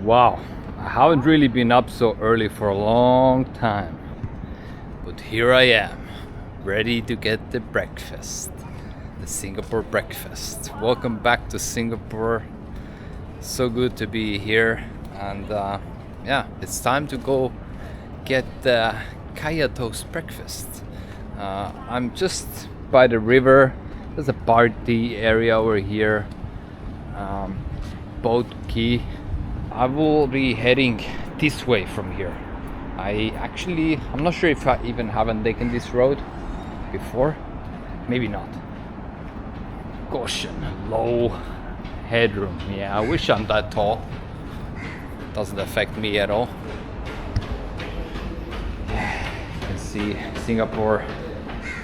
Wow, I haven't really been up so early for a long time. But here I am, ready to get the breakfast. The Singapore breakfast. Welcome back to Singapore. So good to be here. And yeah, it's time to go get the Kaya Toast breakfast. I'm just by the river. There's a party area over here. Boat Quay. I will be heading this way from here. I'm not sure if I even haven't taken this road before. Maybe not. Caution, low headroom. Yeah, I wish I'm that tall. Doesn't affect me at all. You can see Singapore.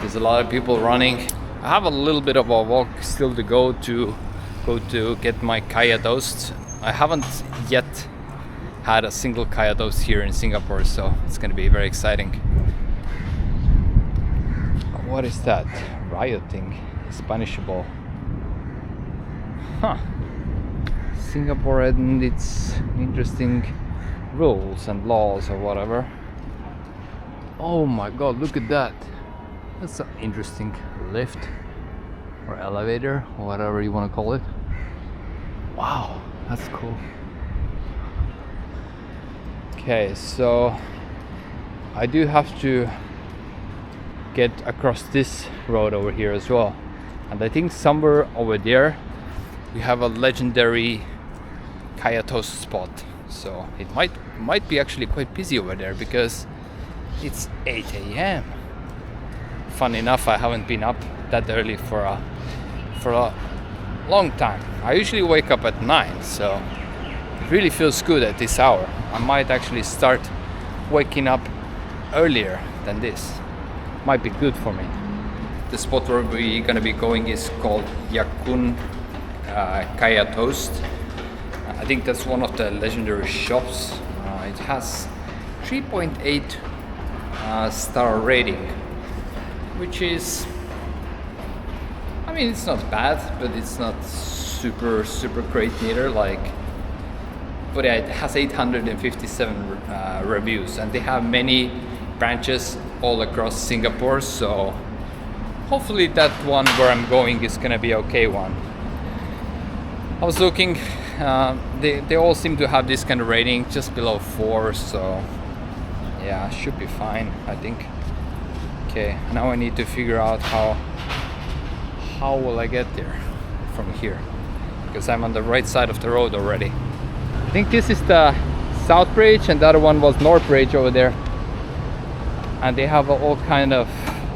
There's a lot of people running. I have a little bit of a walk still to go to get my Kaya Toast. I haven't yet had a single Kaya Toast here in Singapore, so it's going to be very exciting. What is that? Rioting, Spanish ball. Huh. Singapore and its interesting rules and laws or whatever. Oh my god, look at that. That's an interesting lift or elevator or whatever you want to call it. Wow, that's cool. Okay, so I do have to get across this road over here as well. And I think somewhere over there we have a legendary Kaya Toast spot. So it might be actually quite busy over there because it's 8 a.m. Fun enough, I haven't been up that early for a long time. I usually wake up at 9, so it really feels good at this hour. I might actually start waking up earlier than this. Might be good for me. The spot where we're gonna be going is called Yak Kun Kaya Toast. I think that's one of the legendary shops. It has 3.8 star rating, which is, I mean, it's not bad, but it's not super great neither. But yeah, it has 857 reviews, and they have many branches all across Singapore. So hopefully that one where I'm going is gonna be okay one. I was looking, they all seem to have this kind of rating, just below 4. So yeah, should be fine, I think. Okay, now I need to figure out how will I get there from here, because I'm on the right side of the road already. I think this is the South Bridge and the other one was North Bridge over there. And they have all kind of,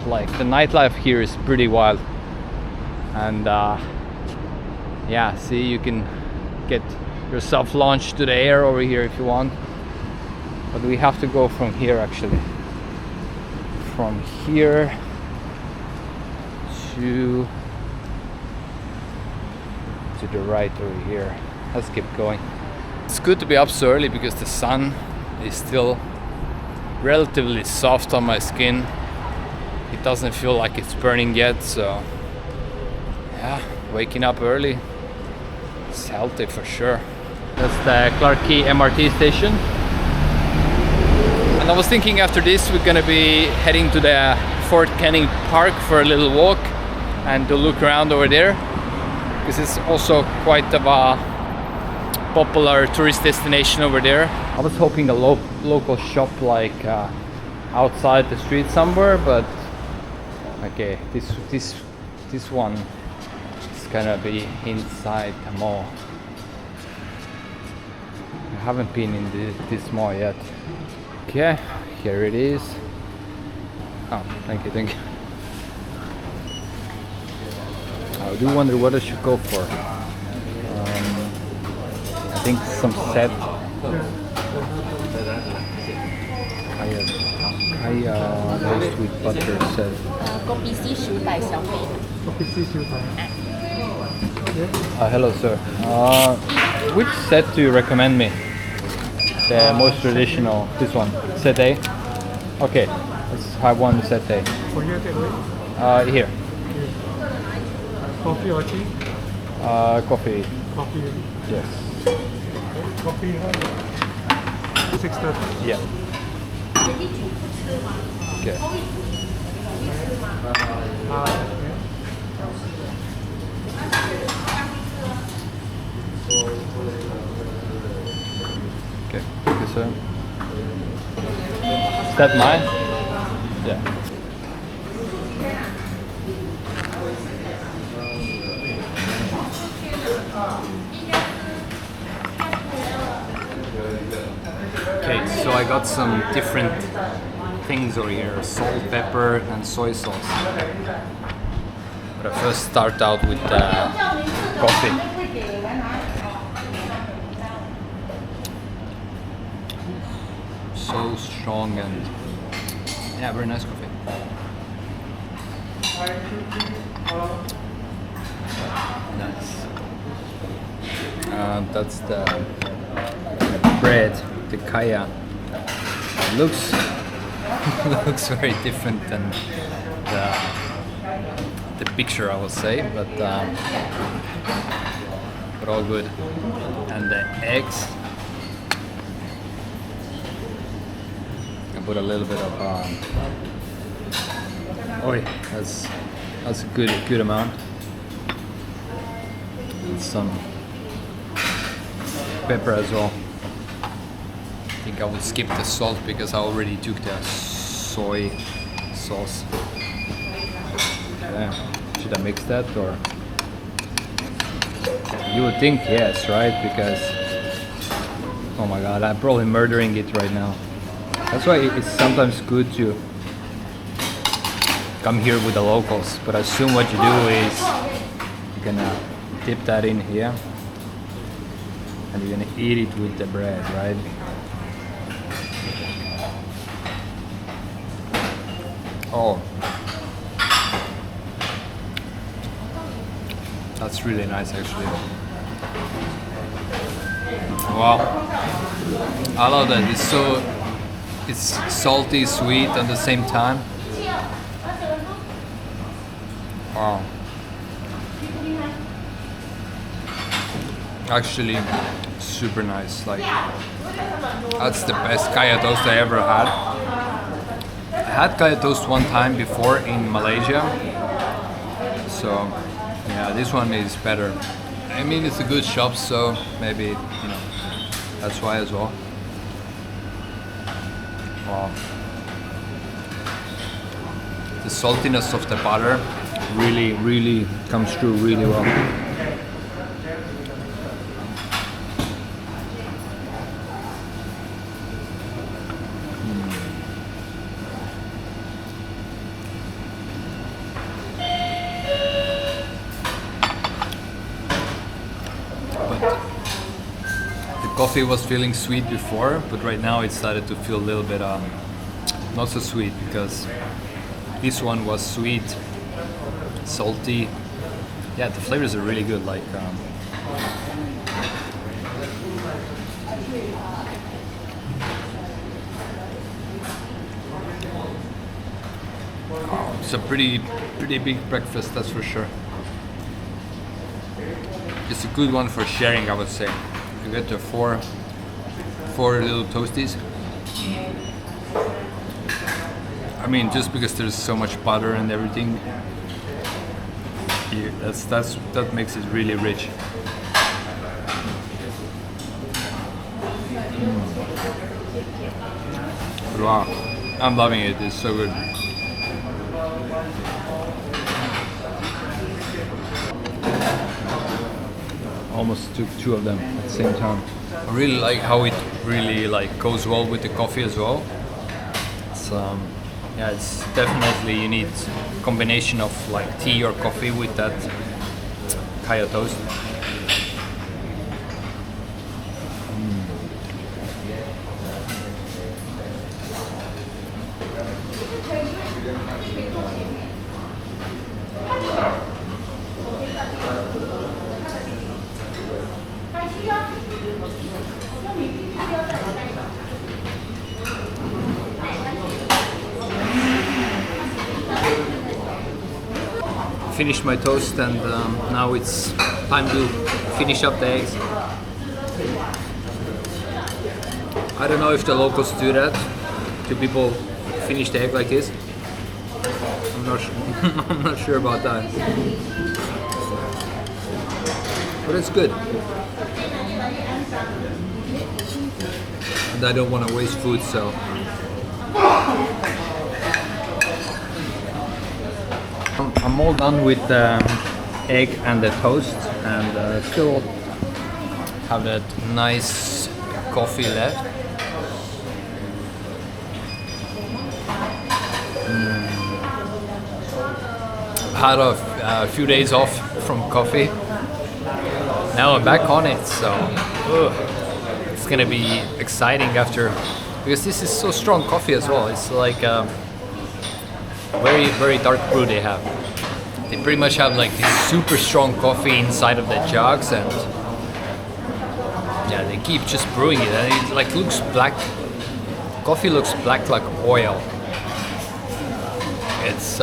like, the nightlife here is pretty wild. And yeah, see, you can get yourself launched to the air over here if you want. But we have to go from here actually. From here to the right over here. Let's keep going. It's good to be up so early because the sun is still relatively soft on my skin. It doesn't feel like it's burning yet, so yeah, waking up early, it's healthy for sure. That's the Circular Quay MRT station. And I was thinking after this we're gonna be heading to the Fort Canning Park for a little walk and to look around over there, because it's also quite of a popular tourist destination over there. I was hoping a local shop like outside the street somewhere, but okay, this one is gonna be inside the mall. I haven't been in this mall yet. Okay, here it is. Oh, thank you. I do wonder what I should go for. I think some set. Kaya Toast with butter set. Kopi C 10袋小杯。Kopi C hello sir. Which set do you recommend me? The most traditional, this one, set A? Okay, let's have one set A. For here, take away. Here. Coffee or tea? Coffee. Coffee. Yes. Coffee, 6:30. Yeah. Okay. Okay. Thank you, sir. Is that mine? Yeah. Okay, so I got some different things over here: salt, pepper, and soy sauce. But I first start out with coffee. So strong and yeah, very nice coffee. Nice. That's the bread, the kaya. It looks looks very different than the picture, I would say, but all good. And the eggs. I put a little bit of that's a good amount. And some pepper as well. I think I would skip the salt because I already took the soy sauce. Yeah. Should I mix that or? You would think yes, right? Because oh my god, I'm probably murdering it right now. That's why it's sometimes good to come here with the locals. But I assume what you do is you're gonna dip that in here and you're gonna eat it with the bread, right? Oh, that's really nice actually. Wow, I love that. It's salty, sweet at the same time. Wow. Actually, super nice. Like, that's the best kaya toast I ever had. I had kaya toast one time before in Malaysia. So, yeah, this one is better. I mean, it's a good shop, so maybe, you know, that's why as well. Wow. The saltiness of the butter really comes through really well. Coffee was feeling sweet before, but right now it started to feel a little bit not so sweet because this one was sweet, salty. Yeah, the flavors are really good. Like it's a pretty big breakfast, that's for sure. It's a good one for sharing, I would say. You get the four little toasties. I mean, just because there's so much butter and everything, that makes it really rich. Wow, I'm loving it. It's so good. Almost took two of them at the same time. I really like how it really like goes well with the coffee as well. It's yeah, it's definitely you need a combination of like tea or coffee with that kaya toast. Finished my toast and now it's time to finish up the eggs. I don't know if the locals do that. Do people finish the egg like this? I'm not sure. I'm not sure about that. But it's good. And I don't want to waste food, so. I'm all done with the egg and the toast, and still have that nice coffee left. Had a few days off from coffee. Now I'm back on it, so it's gonna be exciting after, because this is so strong coffee as well. It's like very, very dark brew they have. They pretty much have like this super strong coffee inside of the jugs, and yeah, they keep just brewing it, and it like looks black. Coffee looks black like oil. It's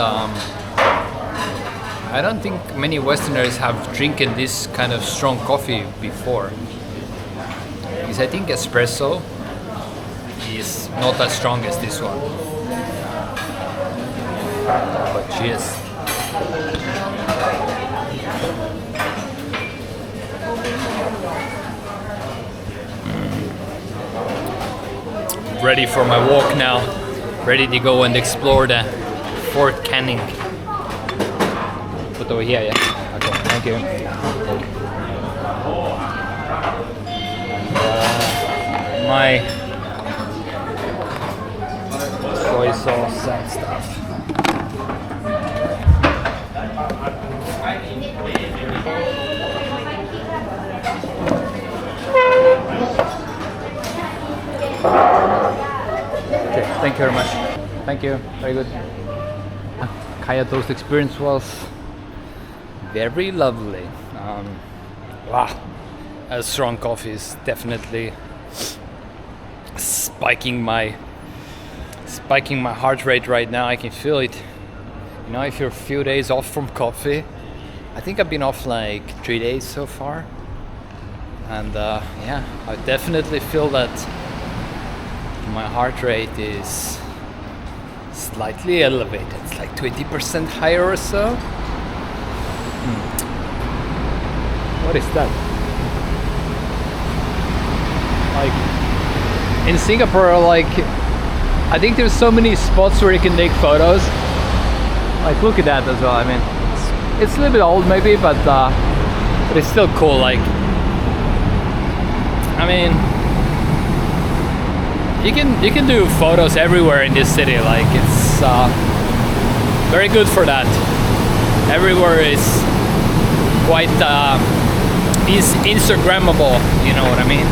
I don't think many Westerners have drinking this kind of strong coffee before, because I think espresso is not as strong as this one. But cheers. Ready for my walk now. Ready to go and explore the Fort Canning. Put over here, yeah? Okay, thank you. My soy sauce and stuff. Okay, thank you very much. Thank you, very good. Kaya Toast experience was very lovely. Wow, a strong coffee is definitely spiking my heart rate right now. I can feel it. You know, if you're a few days off from coffee, I think I've been off like 3 days so far, and yeah, I definitely feel that my heart rate is slightly elevated. It's like 20% higher or so. What is that? Like in Singapore, like I think there's so many spots where you can take photos. Like look at that as well. I mean, it's a little bit old maybe, but it's still cool. Like I mean, you can do photos everywhere in this city. Like it's very good for that. Everywhere is quite is Instagrammable, you know what I mean?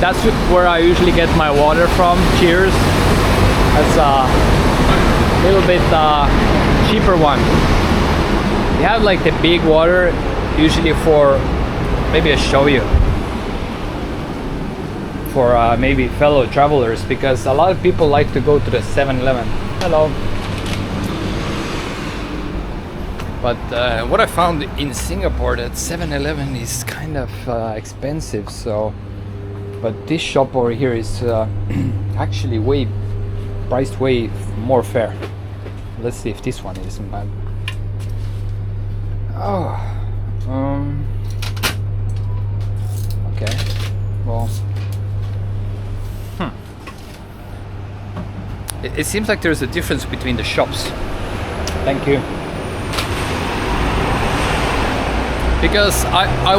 That's where I usually get my water from. Cheers. That's a little bit cheaper one. They have like the big water usually for, maybe I'll show you, for maybe fellow travelers, because a lot of people like to go to the 7-Eleven. Hello. But what I found in Singapore, that 7-Eleven is kind of expensive. So, but this shop over here is actually priced way more fair. Let's see if this one is. Oh, okay. Well, it seems like there's a difference between the shops. Thank you. Because I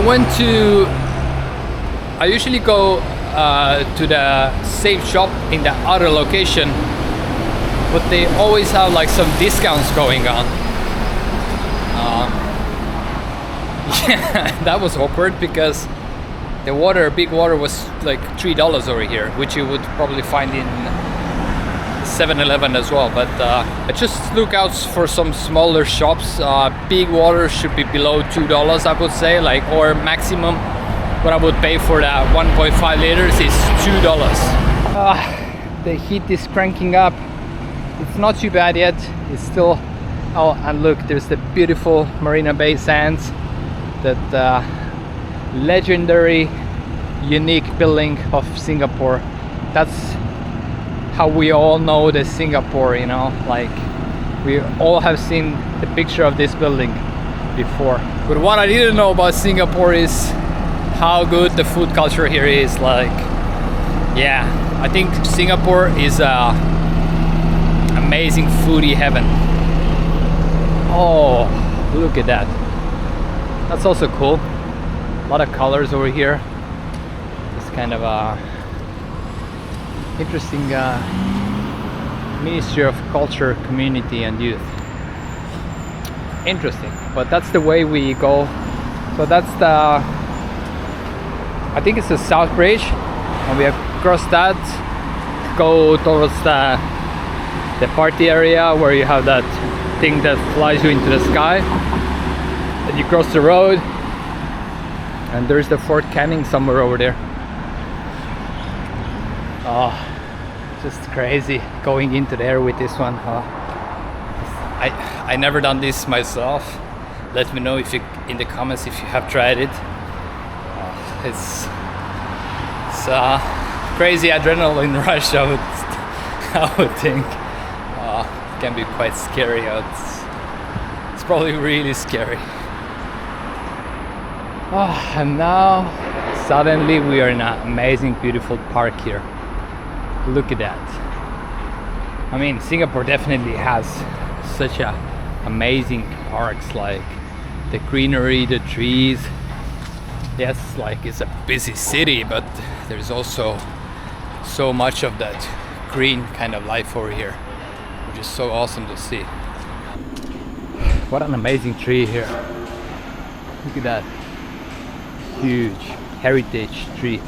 usually go to the same shop in the other location, but they always have like some discounts going on. Yeah, that was awkward, because the big water was like $3 over here, which you would probably find in 7-Eleven as well. But I just look out for some smaller shops. Big water should be below $2, I would say, like, or maximum what I would pay for that 1.5 liters is $2. The heat is cranking up. It's not too bad yet. It's still, oh, and look, there's the beautiful Marina Bay Sands, that legendary unique building of Singapore. That's how we all know the Singapore, you know, like we all have seen the picture of this building before. But what I didn't know about Singapore is how good the food culture here is. Like, yeah, I think Singapore is a amazing foodie heaven. Oh, look at that. That's also cool. A lot of colors over here. It's kind of a interesting Ministry of Culture, Community and Youth. Interesting, but that's the way we go. So that's the, I think it's the South Bridge, and we across that go towards the party area where you have that thing that flies you into the sky. And you cross the road, and there's the Fort Canning somewhere over there. Oh, just crazy going into there with this one. I never done this myself. Let me know if you in the comments if you have tried it. It's crazy adrenaline rush. I would think. It can be quite scary. It's probably really scary. And now suddenly we are in an amazing, beautiful park here. Look at that. I mean, Singapore definitely has such a amazing parks, like the greenery, the trees. Yes, like it's a busy city, but there's also so much of that green kind of life over here, which is so awesome to see. What an amazing tree here. Look at that. Huge heritage tree.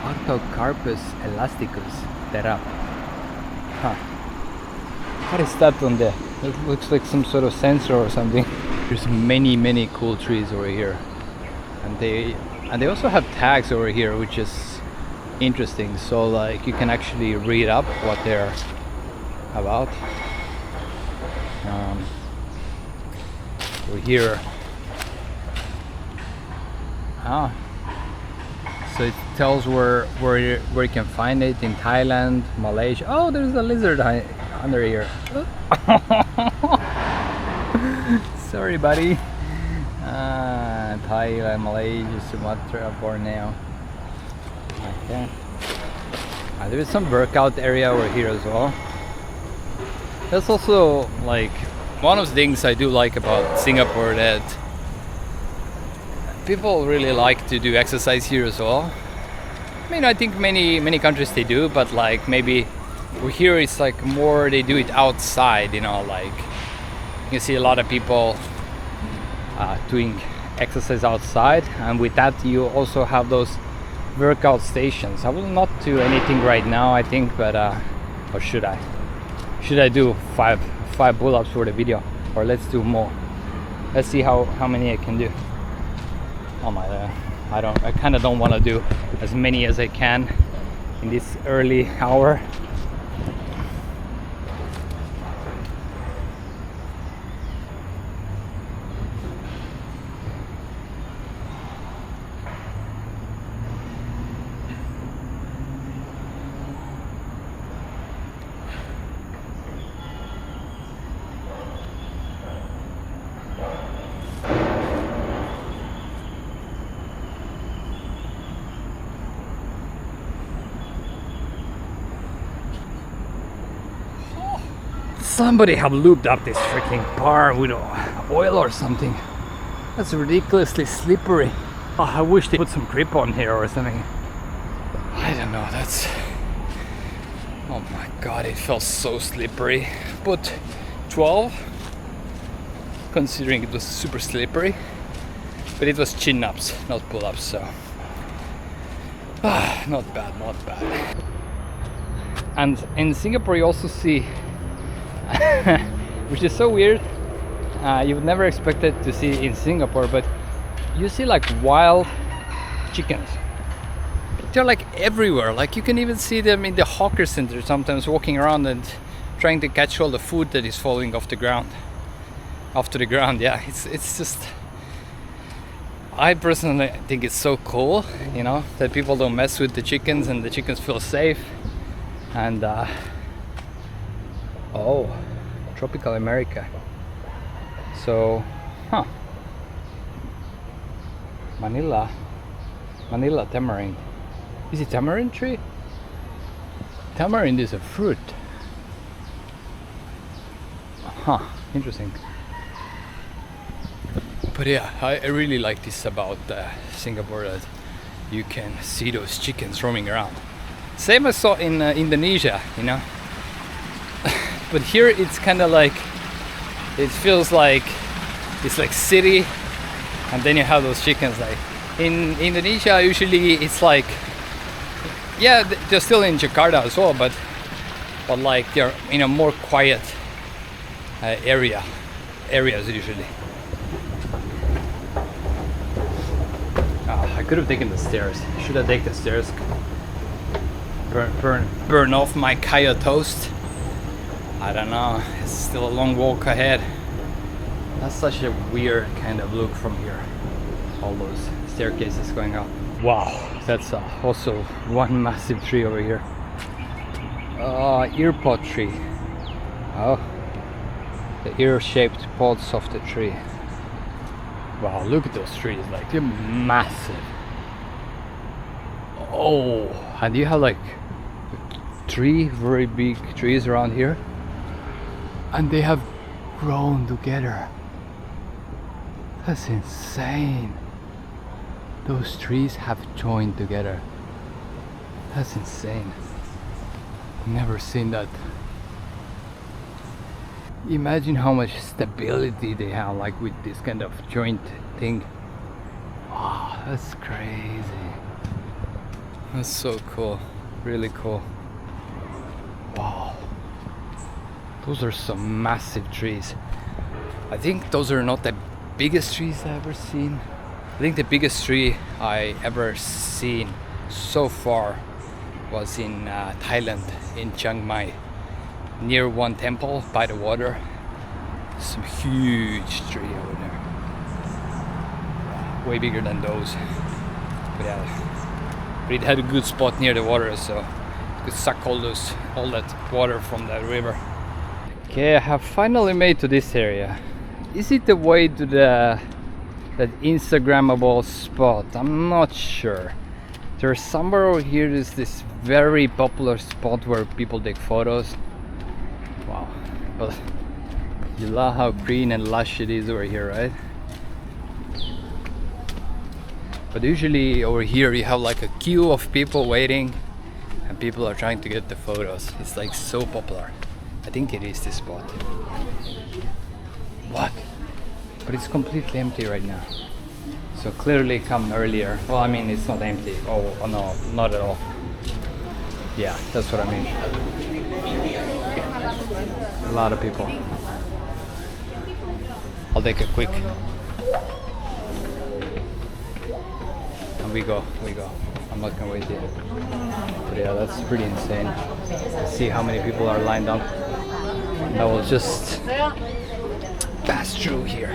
Artocarpus elasticus terap. Huh. What is that on there? It looks like some sort of sensor or something. There's many cool trees over here, and they also have tags over here, which is interesting. So like you can actually read up what they're about. Over here. So it tells where you can find it in Thailand, Malaysia. Oh, there's a lizard under here. Sorry, buddy. Thailand, Malaysia, Sumatra, Borneo. Okay. There is some workout area over here as well. That's also like one of the things I do like about Singapore, that people really like to do exercise here as well. I mean, I think many countries they do, but like maybe here it's like more they do it outside, you know, like you see a lot of people doing exercise outside, and with that you also have those workout stations. I will not do anything right now, I think, but or should I? Should I do five pull-ups for the video, or let's do more? Let's see how many I can do. Oh my, I kind of don't want to do as many as I can in this early hour. Somebody have lubed up this freaking bar with oil or something. That's ridiculously slippery. Oh, I wish they put some grip on here or something. I don't know, that's... Oh my god, it felt so slippery. But 12, considering it was super slippery. But it was chin-ups, not pull-ups, so... not bad. And in Singapore you also see which is so weird, you would never expect it to see in Singapore, but you see like wild chickens. They're like everywhere. Like you can even see them in the hawker center sometimes, walking around and trying to catch all the food that is falling off the ground. off to the ground. Yeah, it's just, I personally think it's so cool, you know, that people don't mess with the chickens and the chickens feel safe. And oh, tropical America. So, Manila tamarind. Is it tamarind tree? Tamarind is a fruit. Interesting. But yeah, I really like this about Singapore, that you can see those chickens roaming around. Same I saw in Indonesia, you know. But here it's kind of like, it feels like it's like city, and then you have those chickens. Like in Indonesia, usually it's like, yeah, they're still in Jakarta as well, but like they're in a more quiet areas usually. I could have taken the stairs. Should I take the stairs? Burn off my Kaya Toast? I don't know. It's still a long walk ahead. That's such a weird kind of look from here. All those staircases going up. Wow, that's also one massive tree over here. Ear pod tree. Oh, the ear-shaped pods of the tree. Wow, look at those trees, like they're massive. Oh, and you have like 3 very big trees around here, and they have grown together. That's insane. Those trees have joined together. That's insane. Never seen that. Imagine how much stability they have, like with this kind of joint thing. Wow, that's crazy. That's so cool. Really cool. Wow. Those are some massive trees. I think those are not the biggest trees I've ever seen. I think the biggest tree I ever seen so far was in Thailand, in Chiang Mai, near one temple by the water. Some huge tree over there, way bigger than those. But yeah, it had a good spot near the water, so it could suck all that water from that river. Okay, I have finally made to this area. Is it the way to that Instagrammable spot? I'm not sure. There's somewhere over here, there's this very popular spot where people take photos. Wow, but you love how green and lush it is over here, right? But usually over here you have like a queue of people waiting, and people are trying to get the photos. It's like so popular. I think it is this spot. What? But it's completely empty right now. So clearly come earlier. Well, I mean, it's not empty. Oh no, not at all. Yeah, that's what I mean. A lot of people. I'll take a quick. And we go. I'm not gonna wait here. But yeah, that's pretty insane. Let's see how many people are lined up. I will just pass through here.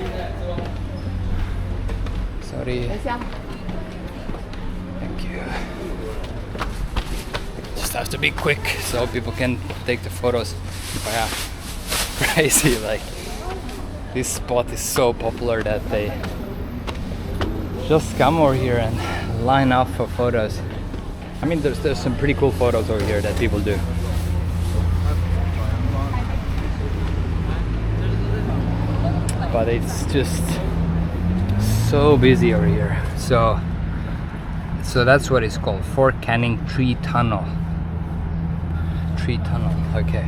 Sorry. Thank you. Just have to be quick so people can take the photos. But yeah, crazy. Like, this spot is so popular that they just come over here and line up for photos. I mean, there's some pretty cool photos over here that people do. But it's just so busy over here. So that's what it's called, Fort Canning Tree Tunnel. Okay.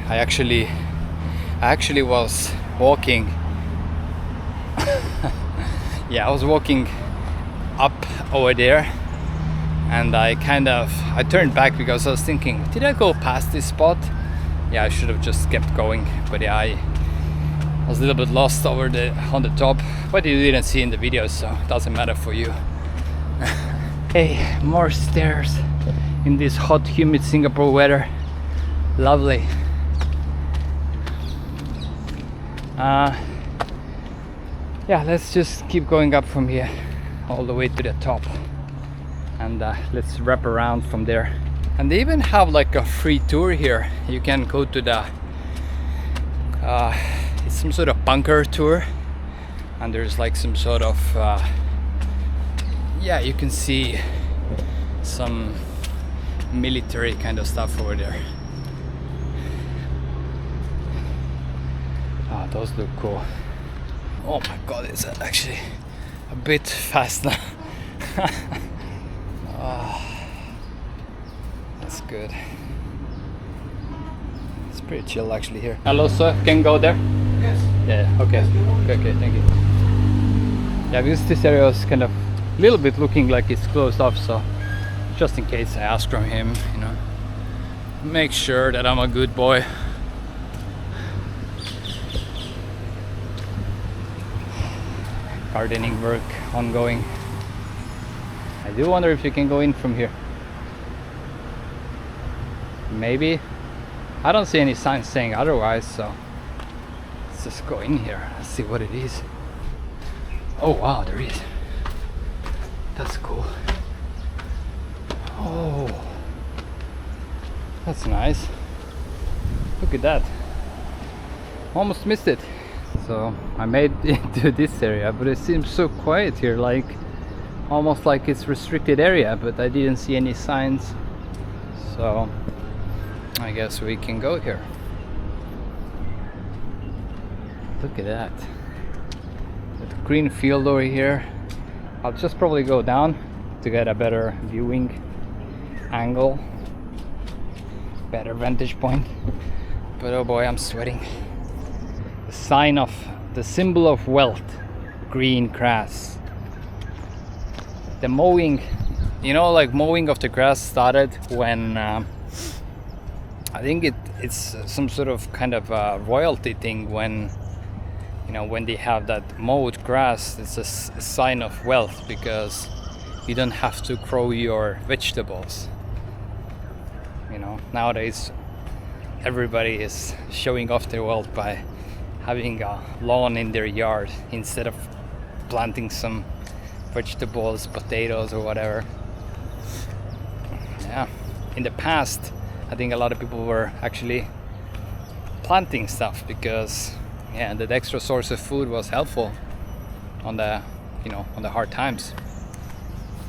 I actually was walking. Yeah, I was walking up over there, and I turned back because I was thinking, did I go past this spot? Yeah, I should have just kept going. But yeah, I was a little bit lost on the top, but you didn't see in the video, so it doesn't matter for you. Hey, more stairs in this hot, humid Singapore weather. Lovely. Yeah, let's just keep going up from here all the way to the top, and let's wrap around from there. And they even have like a free tour here. You can go to the it's some sort of bunker tour, and there's like some sort of yeah, you can see some military kind of stuff over there. Ah, those look cool. Oh my god, it's actually a bit fast now. Oh, that's good. It's pretty chill actually here. Hello sir, can go there? Yes. Yeah, okay. Okay, thank you. Yeah, because this area is kind of a little bit looking like it's closed off, so just in case I ask from him, you know, make sure that I'm a good boy. Gardening work ongoing. I do wonder if you can go in from here. Maybe. I don't see any signs saying otherwise, so let's just go in here and see what it is. Oh wow, there is. That's cool. Oh, that's nice. Look at that. Almost missed it. So I made it to this area, but it seems so quiet here, like almost like it's restricted area, but I didn't see any signs, so I guess we can go here. Look at that. The green field over here. I'll just probably go down to get a better viewing angle, better vantage point. But oh boy, I'm sweating. The sign of the symbol of wealth, green grass. The mowing, you know, like mowing of the grass started when I think it's some sort of kind of a royalty thing, when you know, when they have that mowed grass, it's a sign of wealth, because you don't have to grow your vegetables. You know, nowadays everybody is showing off their wealth by having a lawn in their yard instead of planting some vegetables, potatoes or whatever. Yeah, in the past I think a lot of people were actually planting stuff because, yeah, that extra source of food was helpful on the, you know, on the hard times.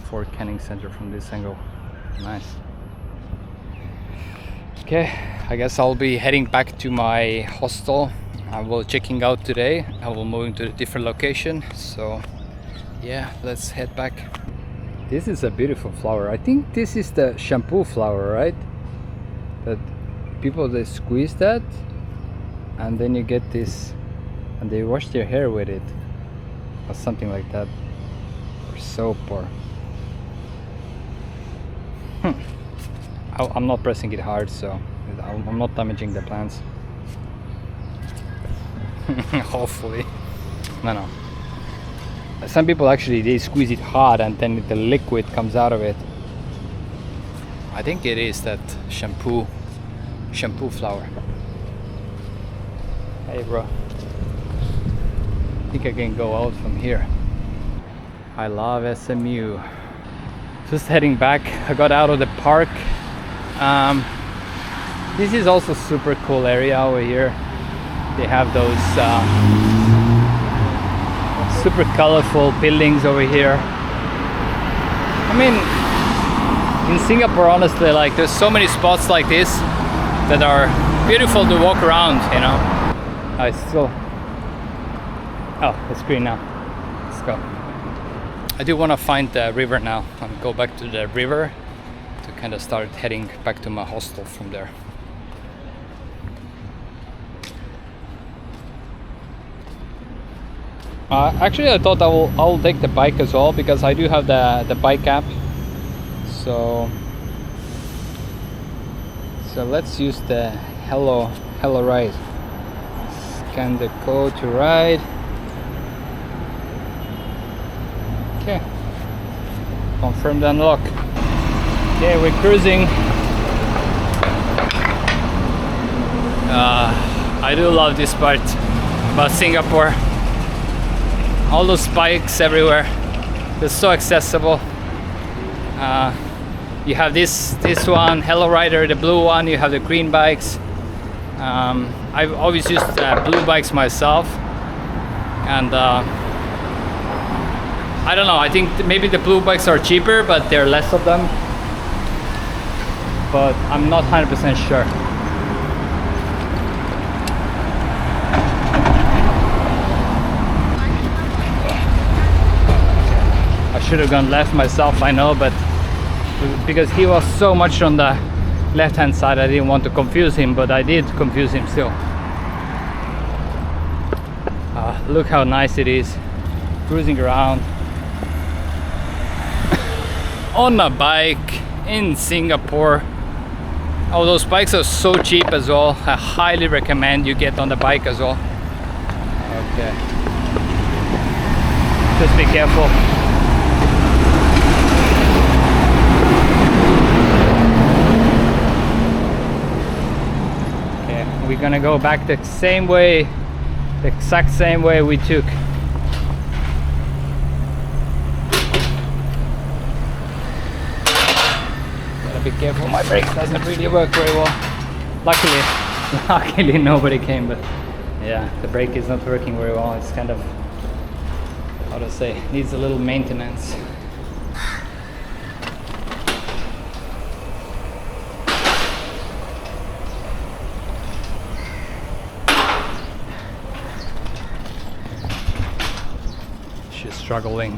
Fort Canning Center from this angle. Nice. Okay, I guess I'll be heading back to my hostel. I will checking out today. I will move to a different location. So yeah, let's head back. This is a beautiful flower. I think this is the shampoo flower, right? That people, they squeeze that and then you get this, and they wash their hair with it or something like that, or soap, or I'm not pressing it hard, so I'm not damaging the plants. Hopefully. No. Some people actually, they squeeze it hard and then the liquid comes out of it. I think it is that shampoo flower. Hey bro, I think I can go out from here. I love SMU. Just heading back. I got out of the park. This is also super cool area over here. They have those super colorful buildings over here. I mean, in Singapore, honestly, like there's so many spots like this that are beautiful to walk around, you know. I still, oh, it's green now. Let's go. I do want to find the river now and go back to the river to kind of start heading back to my hostel from there. Actually, I thought I'll take the bike as well, because I do have the bike app. So let's use the hello ride. Scan the code to ride. Okay. Confirm the unlock. Okay, we're cruising. I do love this part. about Singapore. All those bikes everywhere. They're so accessible. You have this one, Hello Rider, the blue one. You have the green bikes. I've always used blue bikes myself, and I don't know. I think maybe the blue bikes are cheaper, but there are less of them. But I'm not 100% sure. I should have gone left myself, I know, but because he was so much on the left hand side, I didn't want to confuse him, but I did confuse him still. Look how nice it is, cruising around on a bike in Singapore. Oh, those bikes are so cheap as well. I highly recommend you get on the bike as well. Okay, just be careful. Okay, we're gonna go back the same way, the exact same way we took. Be careful, my brake doesn't really work very well. Luckily nobody came, but yeah, the brake is not working very well. It's kind of, how to say, needs a little maintenance. She's struggling.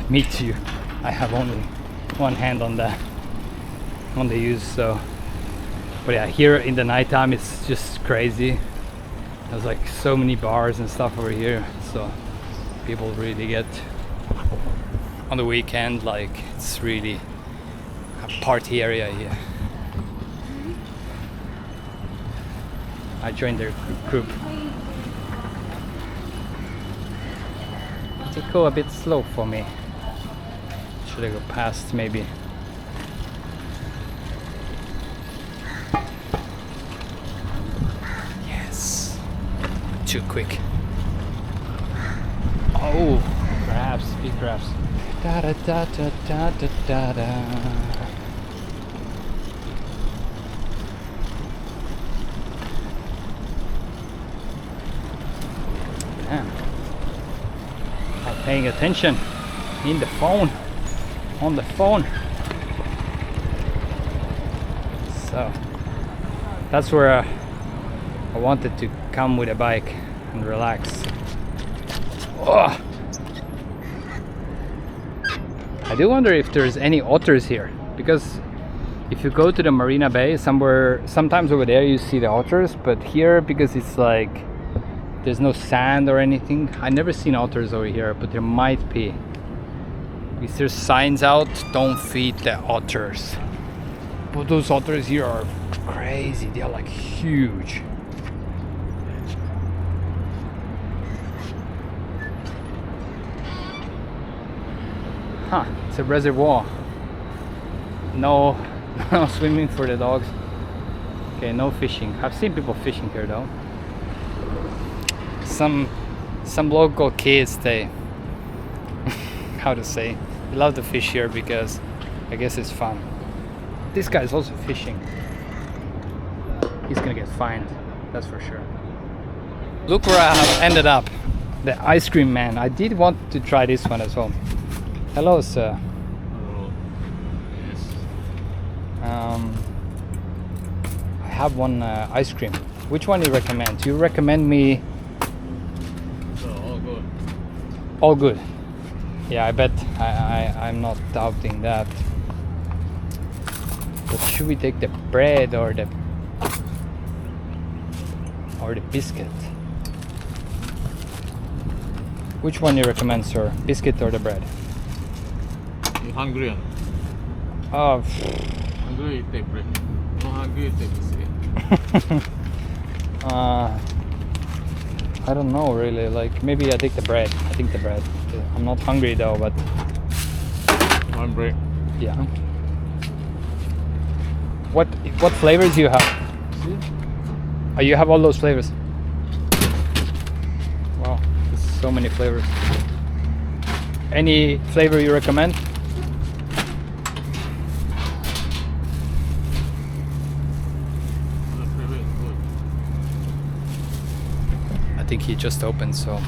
Me too. I have only one hand on the use, so. But yeah, here in the nighttime it's just crazy. There's like so many bars and stuff over here, so people really get on the weekend. Like it's really a party area here. I joined their group. They go a bit slow for me. Should I go past maybe? Yes. Too quick. Oh, crabs, big crabs. Da da da da da da da da. Damn. Not paying attention in the phone. On the phone. So that's where I wanted to come with a bike and relax. Oh. I do wonder if there's any otters here, because if you go to the Marina Bay sometimes over there you see the otters, but here, because it's like there's no sand or anything, I never seen otters over here, but there might be. Is there signs out? Don't feed the otters. But those otters here are crazy. They are like huge. Huh, it's a reservoir. No, no swimming for the dogs. Okay, no fishing. I've seen people fishing here though. Some local kids, they how to say, they love to fish here because I guess it's fun. This guy's also fishing. He's gonna get fined, that's for sure. Look where I have ended up. The ice cream man. I did want to try this one as well. Hello, sir. Hello. Yes. I have one ice cream. Which one do you recommend? Do you recommend me? All good. All good. Yeah, I bet. I'm not doubting that. But should we take the bread or the biscuit? Which one do you recommend, sir? Biscuit or the bread? You hungry? Oh. Hungry, you take bread. No hungry, you take biscuit. I don't know really. Like maybe I take the bread. I think the bread. I'm not hungry though, but One bread. yeah. What flavors do you have? See? Oh, you have all those flavors. Wow, there's so many flavors. Any flavor you recommend? The flavor is good. I think he just opened, so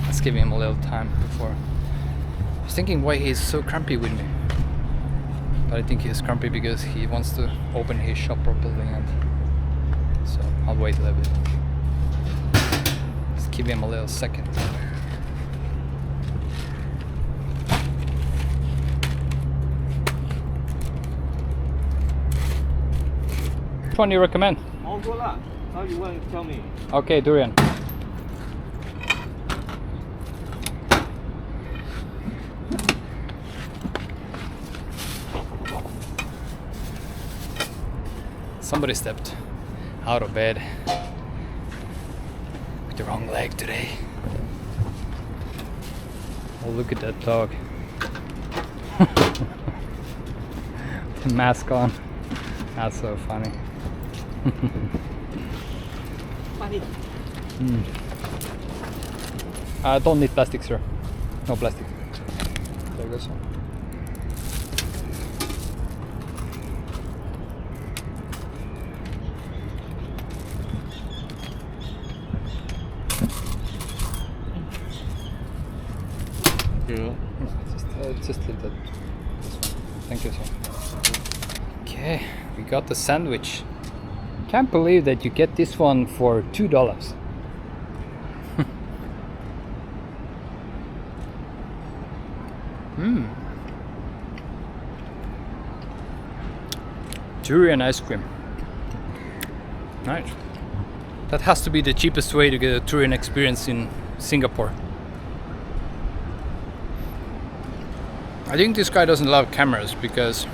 let's give him a little time before. I was thinking why he's so grumpy with me. But I think he's grumpy because he wants to open his shop properly, and so I'll wait a little bit. Let's give him a little second. Which one do you recommend? All good lah. How you want to tell me? Okay, durian. Somebody stepped out of bed with the wrong leg today. Oh, look at that dog. The mask on. That's so funny. Funny. I don't need plastic, sir. No plastic. There goes. Yeah. Just leave that. This one. Thank you, sir. Okay, we got the sandwich. Can't believe that you get this one for $2. Durian ice cream. Nice. That has to be the cheapest way to get a durian experience in Singapore. I think this guy doesn't love cameras because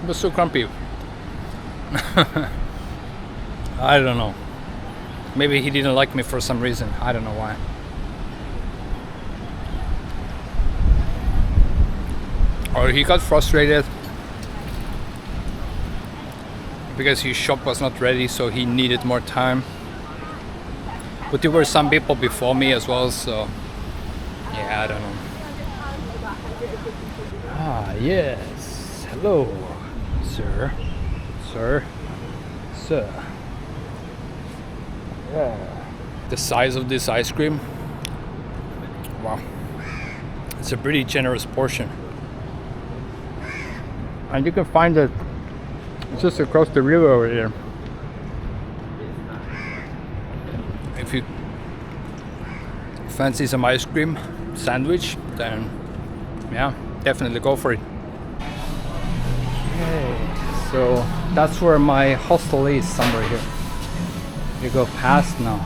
he was so grumpy. I don't know. Maybe he didn't like me for some reason. I don't know why. Or he got frustrated because his shop was not ready, so he needed more time. But there were some people before me as well, so yeah, I don't know. Ah, yes. Hello, sir. Sir. Sir. Yeah. The size of this ice cream. Wow. It's a pretty generous portion. And you can find it just across the river over here. If you fancy some ice cream sandwich, then yeah, definitely go for it. Okay, so that's where my hostel is, somewhere here. You go past now.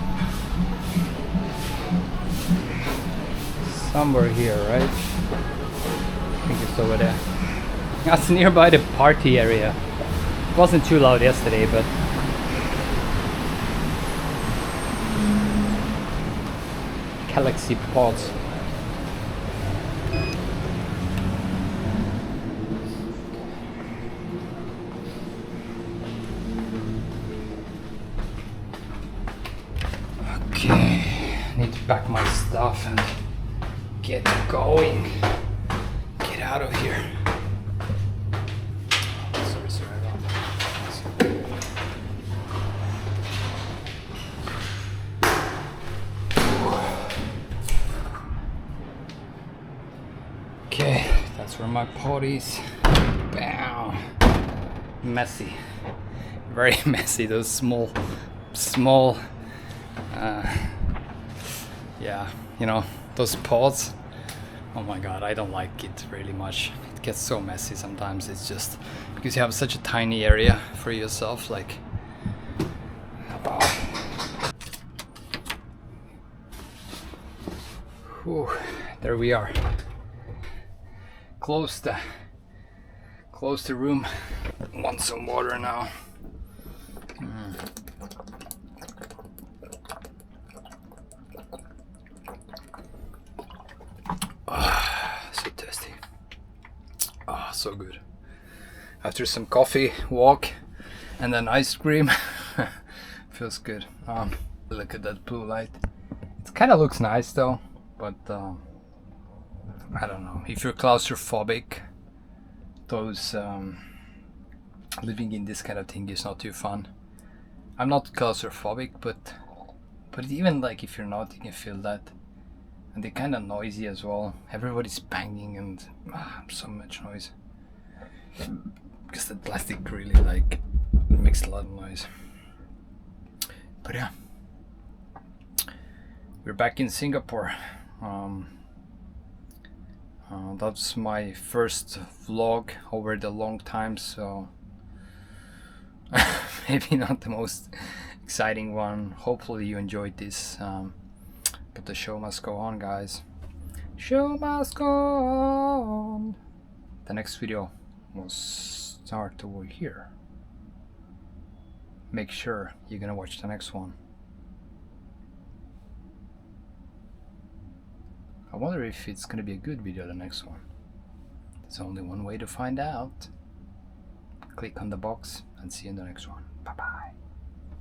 Somewhere here, right? I think it's over there. That's nearby the party area. It wasn't too loud yesterday, but Galaxy pods. Okay, need to pack my stuff and get going. Get out of here. Sorry, I don't. Okay, that's where my pod is. Bam. Messy. Very messy, those small yeah, you know, those pods. Oh my god, I don't like it really much. It gets so messy sometimes. It's just because you have such a tiny area for yourself, like whew, there we are. Close the room. Want some water now. So tasty. Ah, so good. After some coffee, walk, and then ice cream. feels good. Look at that blue light. It kind of looks nice though, but I don't know. If you're claustrophobic, those living in this kind of thing is not too fun. I'm not claustrophobic, but even like if you're not, you can feel that. And they're kind of noisy as well. Everybody's banging and so much noise. Because the plastic really like makes a lot of noise. But yeah, we're back in Singapore. That's my first vlog over the long time, so maybe not the most exciting one. Hopefully you enjoyed this, but the show must go on, guys. Show must go on. The next video will start over here. Make sure you're gonna watch the next one. I wonder if it's gonna be a good video, the next one. There's only one way to find out. Click on the box and see you in the next one. Bye bye.